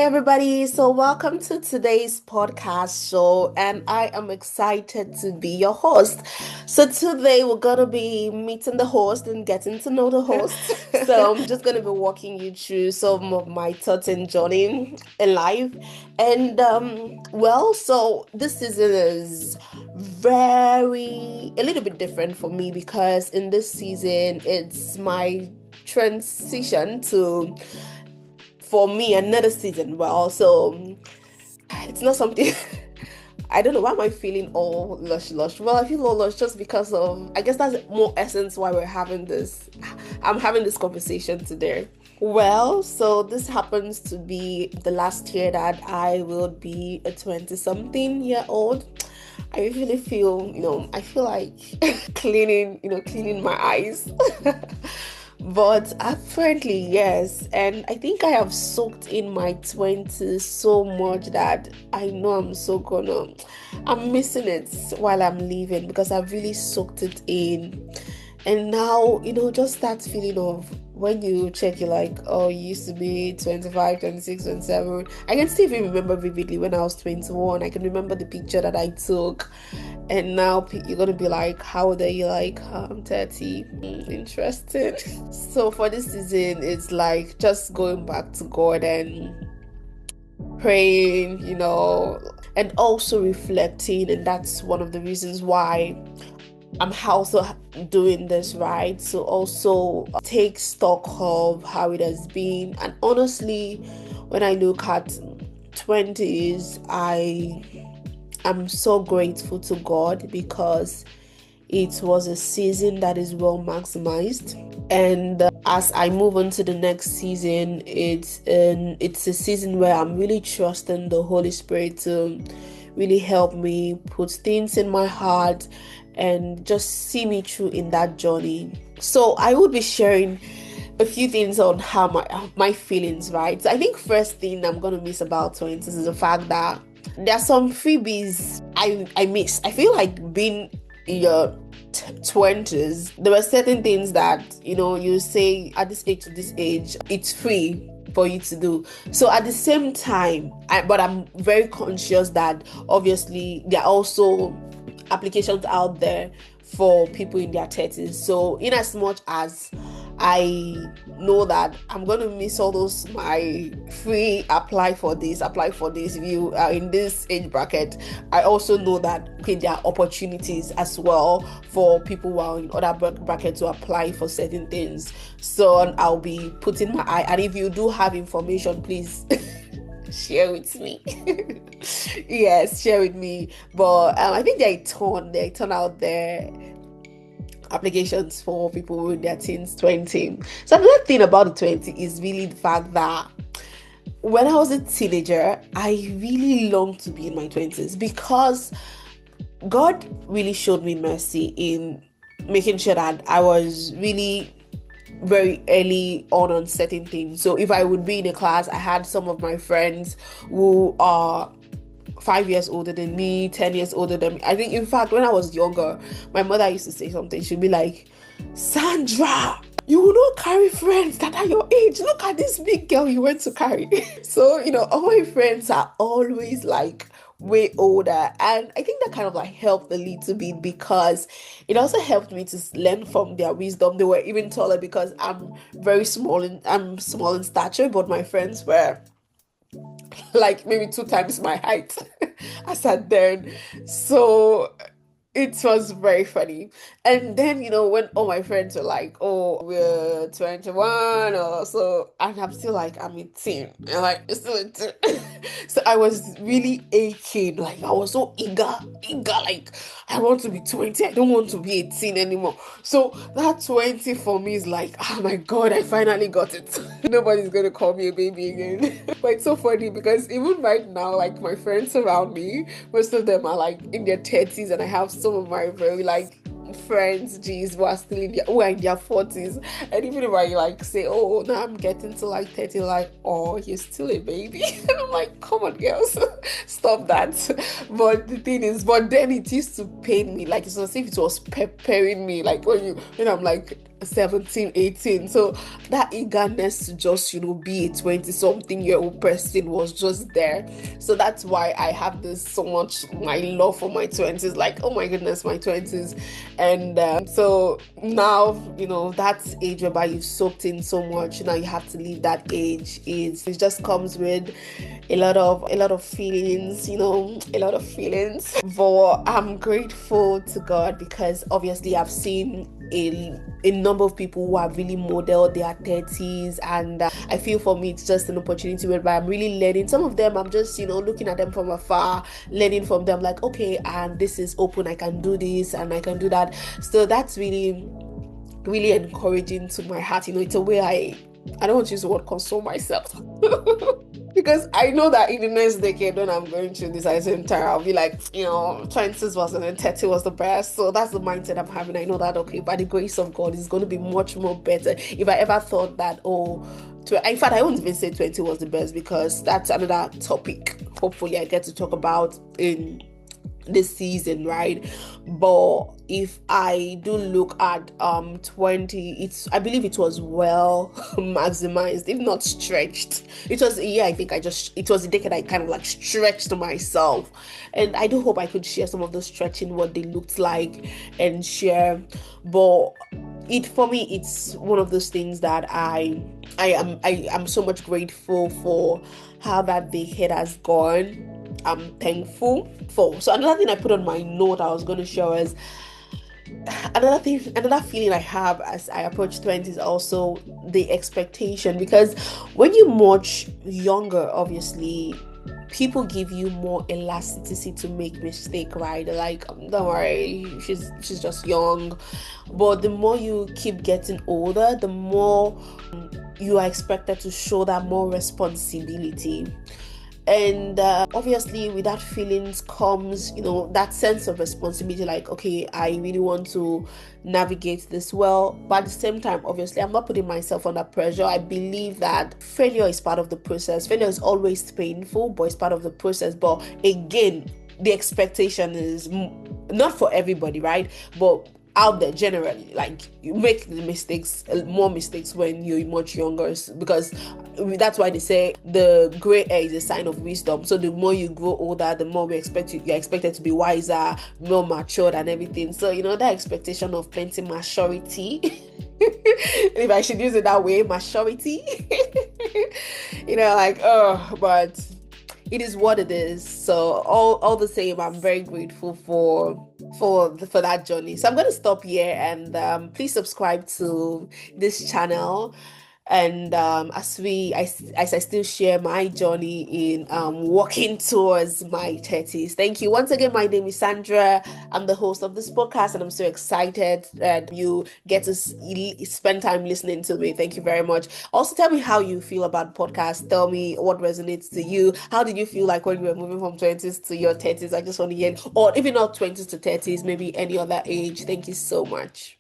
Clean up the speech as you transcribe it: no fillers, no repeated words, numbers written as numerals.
Hi, everybody. So, welcome to today's podcast show, and I am excited to be your host. So, today we're going to be meeting the host and getting to know the host. So, I'm just going to be walking you through some of my thoughts and journey in life. And, so this season is a little bit different for me because in this season, it's my transition to for me another season. Well, so it's not something I don't know why am I feeling all lush. Well, I feel all lush just because of I guess that's more essence why we're having this. I'm having this conversation today. Well, so this happens to be the last year that I will be a 20 something year old. I really feel, I feel like cleaning my eyes. But apparently, yes. And I think I have soaked in my 20s so much that I know I'm missing it while I'm leaving because I've really soaked it in. And now, just that feeling of when you check, you're like, oh, you used to be 25, 26, 27. I can still even remember vividly when I was 21. I can remember the picture that I took. And now you're going to be like, how old are you? Like, I'm 30. Interesting. So for this season, it's like just going back to God and praying, and also reflecting. And that's one of the reasons why I'm also doing this, right? So also take stock of how it has been. And honestly, when I look at 20s, I'm so grateful to God because it was a season that is well maximized. And as I move on to the next season, it's a season where I'm really trusting the Holy Spirit to really help me put things in my heart and just see me through in that journey. So I would be sharing a few things on how my feelings, right? So I think first thing I'm gonna miss about 20s is the fact that there are some freebies I miss. I feel like being in your 20s, there were certain things that you say at this age to this age it's free for you to do. So at the same time, but I'm very conscious that obviously there are also applications out there for people in their 30s. So in as much as I know that I'm going to miss all those my free apply for this if you are in this age bracket, I also know that okay, there are opportunities as well for people who are in other brackets to apply for certain things. So I'll be putting my eye, and if you do have information, please share with me. Yes, share with me. But I think there are a ton out there, applications for people in their teens, 20. So another thing about the 20 is really the fact that when I was a teenager, I really longed to be in my 20s because God really showed me mercy in making sure that I was really very early on certain things. So if I would be in a class, I had some of my friends who are 5 years older than me, 10 years older than me. I think, in fact, when I was younger, my mother used to say something. She'd be like, Sandra, you will not carry friends that are your age. Look at this big girl you went to carry. So, all my friends are always like way older. And I think that kind of like helped a little bit because it also helped me to learn from their wisdom. They were even taller because I'm small in stature, but my friends were like maybe two times my height as at then. So it was very funny. And then, when all my friends were like, oh, we're 21 or so, and I'm still like, I'm 18. And like, you're still 18. So I was really aching. Like, I was so eager. Like, I want to be 20. I don't want to be 18 anymore. So that 20 for me is like, oh my God, I finally got it. Nobody's going to call me a baby again. But it's so funny because even right now, like, my friends around me, most of them are like in their 30s, and I have some of my very like friends, geez, who are in their 40s. And even if I like say, oh, now I'm getting to like 30, like, oh, you're still a baby. And I'm like, come on, girls, stop that. But the thing is, but then it used to pain me, like it's as if it was preparing me, like when I'm like 17, 18. So that eagerness to just, be a 20 something year old person was just there. So that's why I have this so much, my love for my 20s. Like, oh my goodness, my 20s. And so now, that age whereby you've soaked in so much, now you have to leave that age. It just comes with a lot of feelings, a lot of feelings. But I'm grateful to God because obviously I've seen a number of people who have really modeled their 30s, and I feel for me it's just an opportunity whereby I'm really learning. Some of them I'm just looking at them from afar, learning from them, like, okay, and this is open, I can do this and I can do that. So that's really, really encouraging to my heart. It's a way I don't want to use the word console myself. Because I know that in the next decade, when I'm going through this entire, I'll be like, 20s was and then 30 was the best. So that's the mindset I'm having. I know that, okay, by the grace of God, it's going to be much more better. If I ever thought that, in fact, I won't even say 20 was the best, because that's another topic. Hopefully, I get to talk about in this season, right? But if I do look at 20, I believe it was well maximized, if not stretched. It was a year, I think it was a decade I kind of like stretched myself, and I do hope I could share some of the stretching, what they looked like, and share. But for me, it's one of those things that I am so much grateful for how that decade has gone. I'm thankful for. So another thing I put on my note I was going to share is another feeling I have as I approach 20 is also the expectation, because when you're much younger, obviously people give you more elasticity to make mistake, right? They're like, don't worry, she's just young. But the more you keep getting older, the more you are expected to show that more responsibility. And obviously with that feelings comes that sense of responsibility, like, okay, I really want to navigate this well, but at the same time, obviously I'm not putting myself under pressure. I believe that failure is part of the process. Failure is always painful, but it's part of the process. But again, the expectation is not for everybody, right? But out there generally, like, you make the mistakes, more mistakes when you're much younger, because that's why they say the gray hair is a sign of wisdom. So the more you grow older, the more you're expected to be wiser, more matured and everything. So that expectation of plenty maturity, if I should use it that way, maturity, but it is what it is. So all the same, I'm very grateful for that journey. So I'm going to stop here, and please subscribe to this channel. And as I still share my journey in walking towards my 30s. Thank you once again. My name is Sandra. I'm the host of this podcast, and I'm so excited that you get to spend time listening to me. Thank you very much. Also, tell me how you feel about podcasts. Tell me what resonates to you. How did you feel like when you were moving from 20s to your 30s? I just want to hear, or even not 20s to 30s, maybe any other age. Thank you so much.